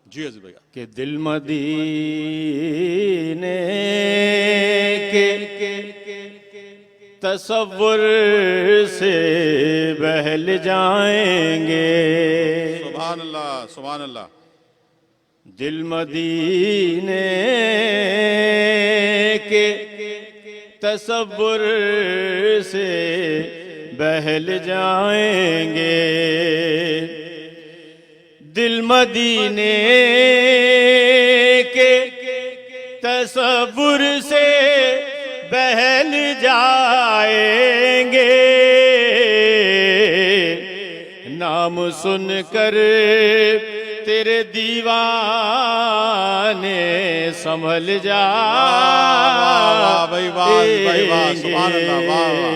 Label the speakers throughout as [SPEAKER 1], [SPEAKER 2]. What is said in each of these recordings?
[SPEAKER 1] जी अजीज भैया।
[SPEAKER 2] कि दिल मदीने के तसव्वुर से बहल जाएंगे।
[SPEAKER 1] सुभान अल्लाह, सुभान अल्लाह।
[SPEAKER 2] दिल मदीने के तसव्वुर से बहल जाएंगे। दिल मदीने के तसव्वुर से बहल जाएंगे। नाम सुनकर तेरे दीवाने संभल जा।
[SPEAKER 1] भाई वाह भाई वाह, सुभान अल्लाह, वाह वाह।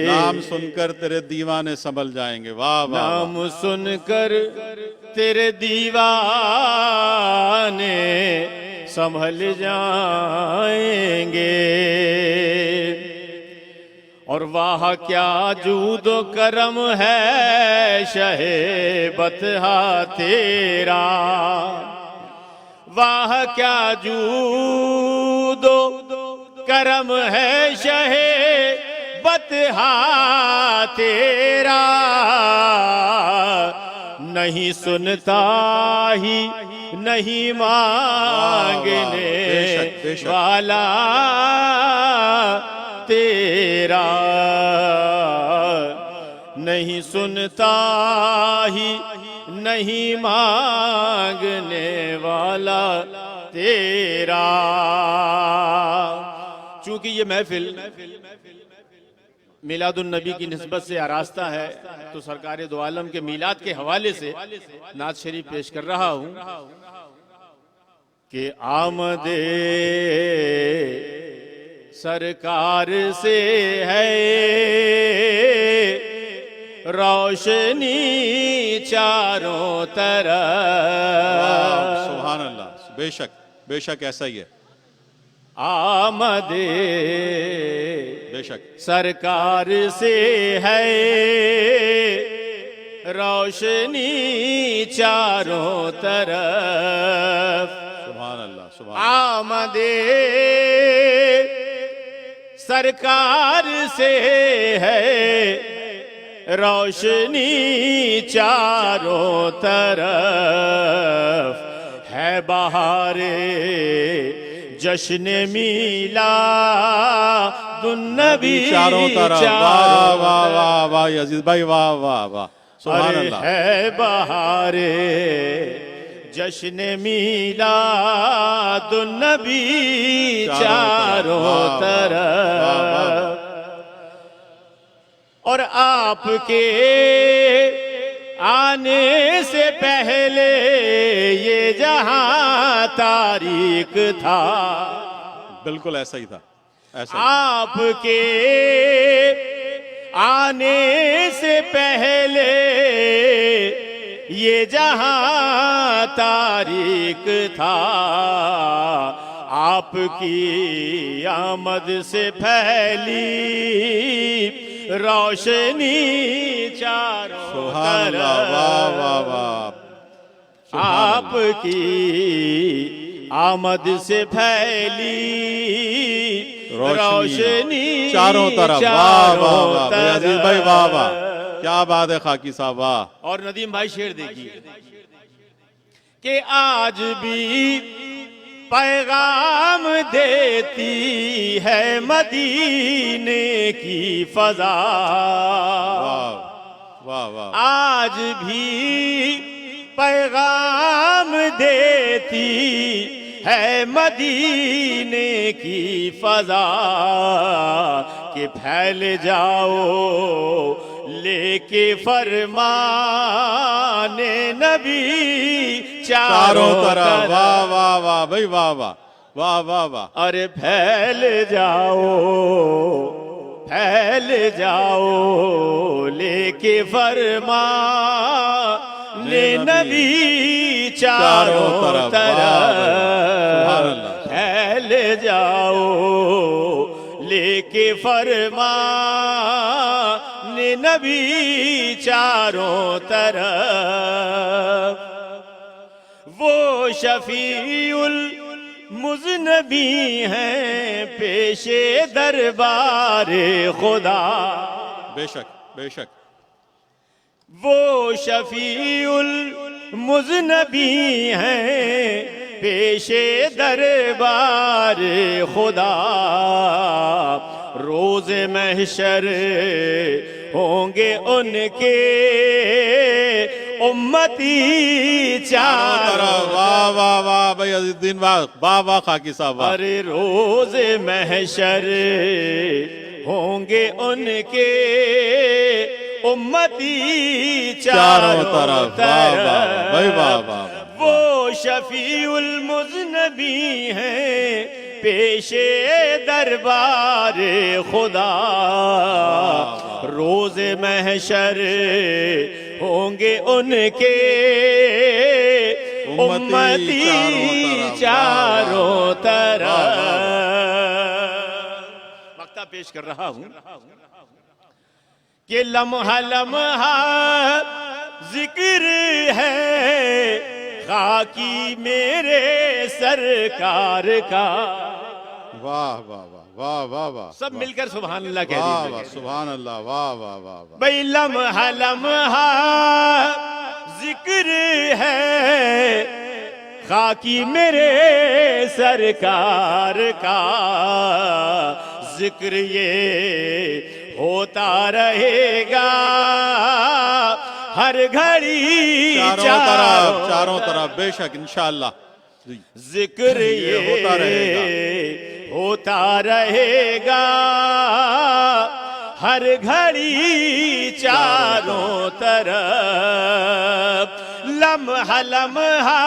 [SPEAKER 1] नाम सुनकर तेरे दीवाने संभल जाएंगे। वाह वाह।
[SPEAKER 2] नाम सुनकर तेरे दीवाने संभल जाएंगे। और वाह क्या जूदो करम है शहे बतहा तेरा। वाह क्या जूदो करम है शहे बतहा तेरा। नहीं सुनता ही नहीं मांगने वाला तेरा। नहीं सुनता ही नहीं मांगने वाला तेरा। चूंकि ये महफिल मिलादुन नबी की निस्बत से आरास्ता है, तो सरकार दो आलम के मिलाद के हवाले से नात शरीफ पेश कर रहा हूं कि आमदे सरकार से है रोशनी चारों तरफ।
[SPEAKER 1] सुभान अल्लाह, बेशक बेशक ऐसा ही है।
[SPEAKER 2] आमदे
[SPEAKER 1] बेशक
[SPEAKER 2] सरकार से है रोशनी चारों तरफ।
[SPEAKER 1] सुभान अल्लाह, सुभान।
[SPEAKER 2] आमदे सरकार से है रोशनी चारों तरफ। है बहारे जश्न मिलादुन्नबी
[SPEAKER 1] चारों तरफ। वाह वाह वाह वाह अजीज भाई, वाह वाह वाह, सुभान अल्लाह।
[SPEAKER 2] है बहारे जश्न मिलादुन्नबी चारों तरफ। और आपके आने से पहले ये जहां तारीक था।
[SPEAKER 1] बिल्कुल ऐसा ही था, ऐसा ही।
[SPEAKER 2] आपके आने से पहले ये जहां तारीक था। आपकी आमद से फैली रोशनी चारों तरफ।
[SPEAKER 1] वाह वाह वाह।
[SPEAKER 2] आपकी आमद से फैली रोशनी
[SPEAKER 1] चारों तरफ। वाह वाह वाह अजीज भाई, वाह वाह, क्या बात है खाकी साहब, वाह।
[SPEAKER 2] और नदीम भाई शेर देखिए कि आज भी पैगाम देती है मदीने की फजा।
[SPEAKER 1] वाह वाह।
[SPEAKER 2] आज भी पैगाम देती है मदीने की फजा। कि फैल जाओ लेके फरमाने नबी चारों तरफ।
[SPEAKER 1] वाह वाह वाह भाई, वाह वाह वाह वाह वाह।
[SPEAKER 2] अरे फैल जाओ लेके फरमाने नबी चारों तरफ। फैल जाओ लेके फरमाने नबी चारों तरफ। वो शफीउल मुज़नबी हैं पेशे दरबारे खुदा।
[SPEAKER 1] बेशक बेशक।
[SPEAKER 2] वो शफीउल मुज़नबी हैं पेशे दरबार खुदा। रोज़ महशर होंगे उनके उम्मती चारों।
[SPEAKER 1] वाह वाह वाह भाई अजीजुद्दीन, वाह वाह वाह खाकी साहब वाह।
[SPEAKER 2] अरे रोज़ महशर होंगे उनके उम्मती चारों तरफ।
[SPEAKER 1] वाह वाह भाई वाह वाह।
[SPEAKER 2] वो शफीउल मुज़नबी हैं पेशे दरबार खुदा। रोज़ महशर होंगे उनके उम्मती चारों तरफ। वक्ता पेश कर रहा हूं कि लम्हा लम्हा जिक्र है खाकी मेरे सरकार का।
[SPEAKER 1] वाह वाह वाह वाह वाह वाह।
[SPEAKER 2] सब मिलकर सुभान अल्लाह कह
[SPEAKER 1] वाह
[SPEAKER 2] दीजिए।
[SPEAKER 1] वाह सुभान अल्लाह, वाह वाह वाह वाह।
[SPEAKER 2] भाई लम्हा लम्हा जिक्र है खाकी मेरे सरकार का। जिक्र ये होता रहेगा हर घड़ी
[SPEAKER 1] चारों तरफ बेशक इंशाअल्लाह।
[SPEAKER 2] जिक्र ये होता रहेगा हर घड़ी चारों तरफ। लम्हा लम्हा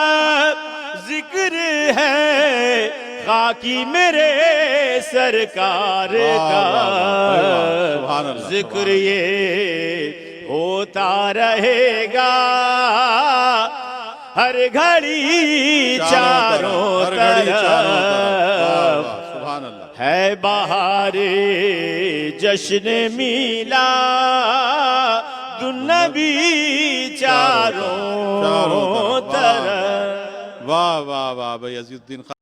[SPEAKER 2] जिक्र है खाकी मेरे सरकार का। जिक्र ये होता रहेगा हर घड़ी चारों तरफ।
[SPEAKER 1] सुभान अल्लाह।
[SPEAKER 2] है बहारे जश्न मिला दुन्नबी चारों तरफ।
[SPEAKER 1] वाह वाह वाह भाई अजीजुद्दीन।